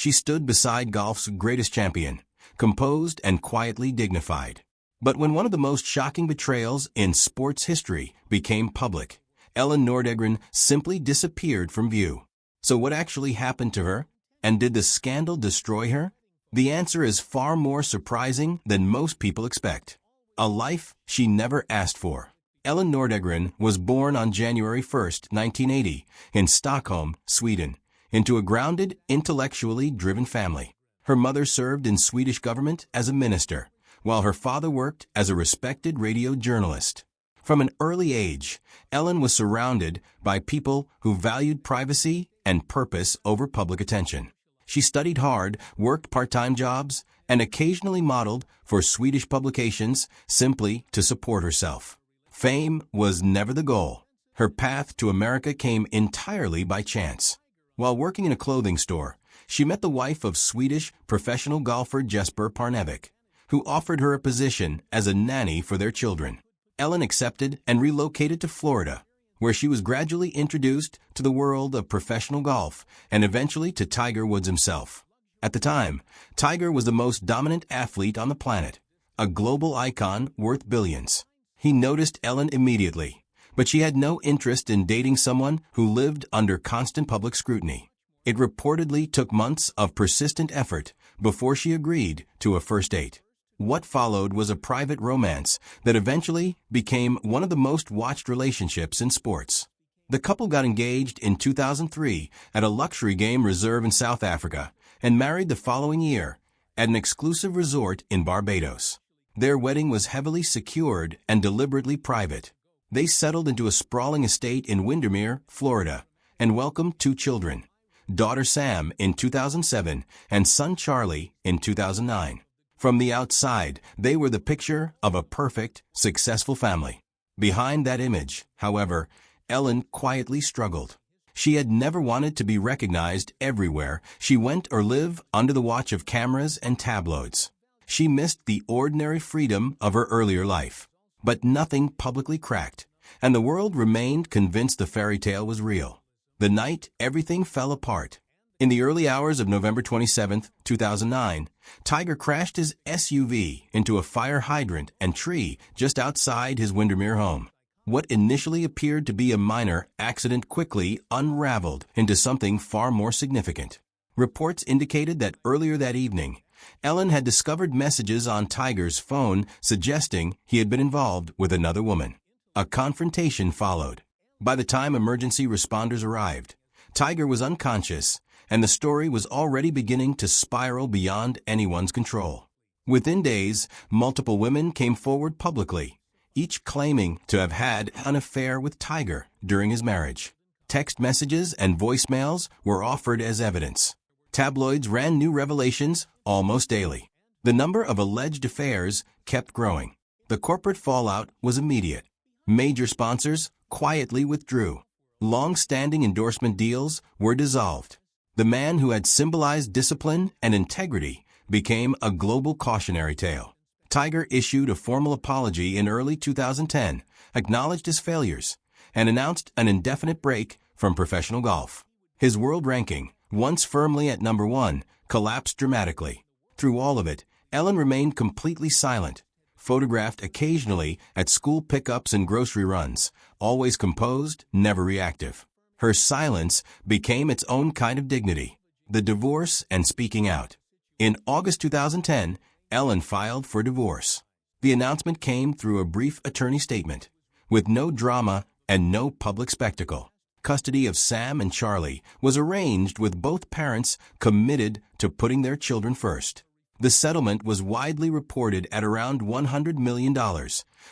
She stood beside golf's greatest champion, composed and quietly dignified. But when one of the most shocking betrayals in sports history became public, Elin Nordegren simply disappeared from view. So what actually happened to her? And did the scandal destroy her? The answer is far more surprising than most people expect. A life she never asked for. Elin Nordegren was born on January 1, 1980, in Stockholm, Sweden, into a grounded, intellectually driven family. Her mother served in Swedish government as a minister, while her father worked as a respected radio journalist. From an early age, Elin was surrounded by people who valued privacy and purpose over public attention. She studied hard, worked part-time jobs, and occasionally modeled for Swedish publications simply to support herself. Fame was never the goal. Her path to America came entirely by chance. While working in a clothing store, she met the wife of Swedish professional golfer Jesper Parnevik, who offered her a position as a nanny for their children. Elin accepted and relocated to Florida, where she was gradually introduced to the world of professional golf and eventually to Tiger Woods himself. At the time, Tiger was the most dominant athlete on the planet, a global icon worth billions. He noticed Elin immediately, but she had no interest in dating someone who lived under constant public scrutiny. It reportedly took months of persistent effort before she agreed to a first date. What followed was a private romance that eventually became one of the most watched relationships in sports. The couple got engaged in 2003 at a luxury game reserve in South Africa and married the following year at an exclusive resort in Barbados. Their wedding was heavily secured and deliberately private. They settled into a sprawling estate in Windermere, Florida, and welcomed 2 children, daughter Sam in 2007 and son Charlie in 2009. From the outside, they were the picture of a perfect, successful family. Behind that image, however, Elin quietly struggled. She had never wanted to be recognized everywhere she went or live under the watch of cameras and tabloids. She missed the ordinary freedom of her earlier life. But nothing publicly cracked, and the world remained convinced the fairy tale was real. The night everything fell apart. In the early hours of November 27, 2009, Tiger crashed his SUV into a fire hydrant and tree just outside his Windermere home. What initially appeared to be a minor accident quickly unraveled into something far more significant. Reports indicated that earlier that evening, Elin had discovered messages on Tiger's phone suggesting he had been involved with another woman. A confrontation followed. By the time emergency responders arrived, Tiger was unconscious, and the story was already beginning to spiral beyond anyone's control. Within days, multiple women came forward publicly, each claiming to have had an affair with Tiger during his marriage. Text messages and voicemails were offered as evidence. Tabloids ran new revelations almost daily. The number of alleged affairs kept growing. The corporate fallout was immediate. Major sponsors quietly withdrew. Long-standing endorsement deals were dissolved. The man who had symbolized discipline and integrity became a global cautionary tale. Tiger issued a formal apology in early 2010, acknowledged his failures, and announced an indefinite break from professional golf. His world ranking, once firmly at number 1, collapsed dramatically. Through all of it, Elin remained completely silent, photographed occasionally at school pickups and grocery runs, always composed, never reactive. Her silence became its own kind of dignity, the divorce and speaking out. In August 2010, Elin filed for divorce. The announcement came through a brief attorney statement, with no drama and no public spectacle. Custody of Sam and Charlie was arranged with both parents committed to putting their children first. The settlement was widely reported at around $100 million,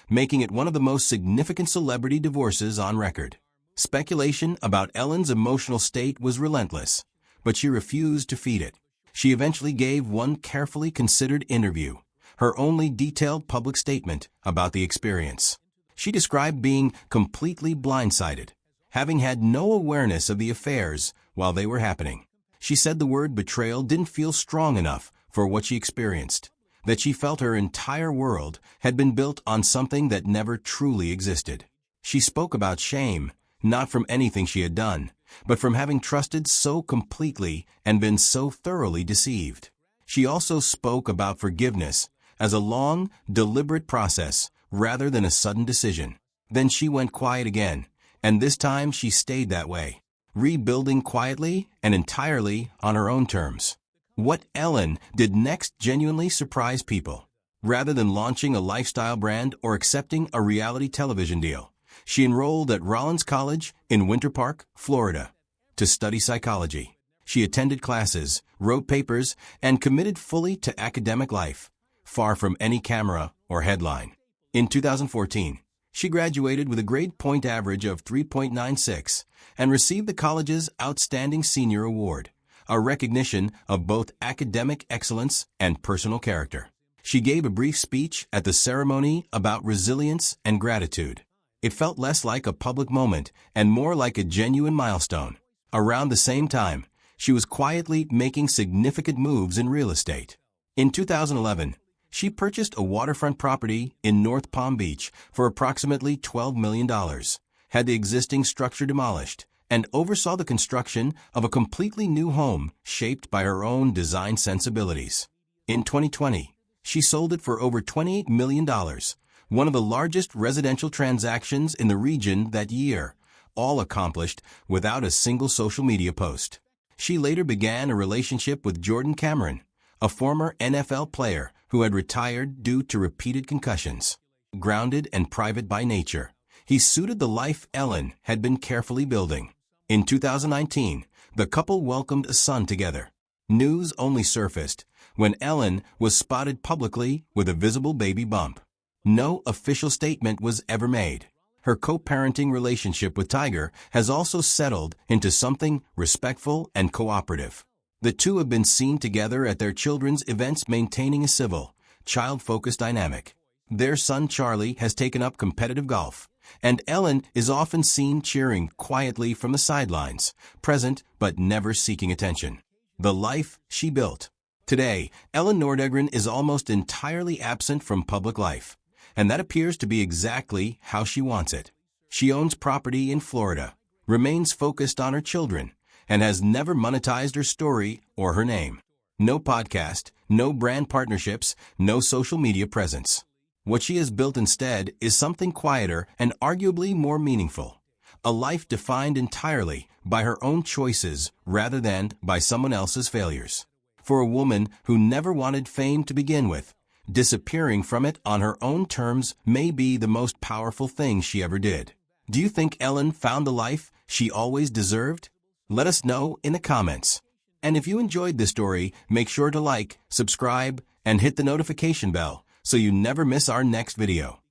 making it one of the most significant celebrity divorces on record. Speculation about Elin's emotional state was relentless, but she refused to feed it. She eventually gave one carefully considered interview, her only detailed public statement about the experience. She described being completely blindsided, having had no awareness of the affairs while they were happening. She said the word betrayal didn't feel strong enough for what she experienced, that she felt her entire world had been built on something that never truly existed. She spoke about shame, not from anything she had done, but from having trusted so completely and been so thoroughly deceived. She also spoke about forgiveness as a long, deliberate process rather than a sudden decision. Then she went quiet again, and this time she stayed that way, rebuilding quietly and entirely on her own terms. What Elin did next genuinely surprised people. Rather than launching a lifestyle brand or accepting a reality television deal, she enrolled at Rollins College in Winter Park, Florida, to study psychology. She attended classes, wrote papers, and committed fully to academic life, far from any camera or headline. In 2014, she graduated with a grade point average of 3.96 and received the college's Outstanding Senior Award, a recognition of both academic excellence and personal character. She gave a brief speech at the ceremony about resilience and gratitude. It felt less like a public moment and more like a genuine milestone. Around the same time, she was quietly making significant moves in real estate. In 2011, she purchased a waterfront property in North Palm Beach for approximately $12 million, had the existing structure demolished, and oversaw the construction of a completely new home shaped by her own design sensibilities. In 2020, she sold it for over $28 million, one of the largest residential transactions in the region that year, all accomplished without a single social media post. She later began a relationship with Jordan Cameron, a former NFL player who had retired due to repeated concussions. Grounded and private by nature, he suited the life Elin had been carefully building. In 2019, the couple welcomed a son together. News only surfaced when Elin was spotted publicly with a visible baby bump. No official statement was ever made. Her co-parenting relationship with Tiger has also settled into something respectful and cooperative. The two have been seen together at their children's events, maintaining a civil, child-focused dynamic. Their son Charlie has taken up competitive golf, and Elin is often seen cheering quietly from the sidelines, present but never seeking attention. The life she built. Today, Elin Nordegren is almost entirely absent from public life, and that appears to be exactly how she wants it. She owns property in Florida, remains focused on her children, and has never monetized her story or her name. No podcast, no brand partnerships, no social media presence. What she has built instead is something quieter and arguably more meaningful. A life defined entirely by her own choices rather than by someone else's failures. For a woman who never wanted fame to begin with, disappearing from it on her own terms may be the most powerful thing she ever did. Do you think Elin found the life she always deserved? Let us know in the comments. And if you enjoyed this story, make sure to like, subscribe, and hit the notification bell so you never miss our next video.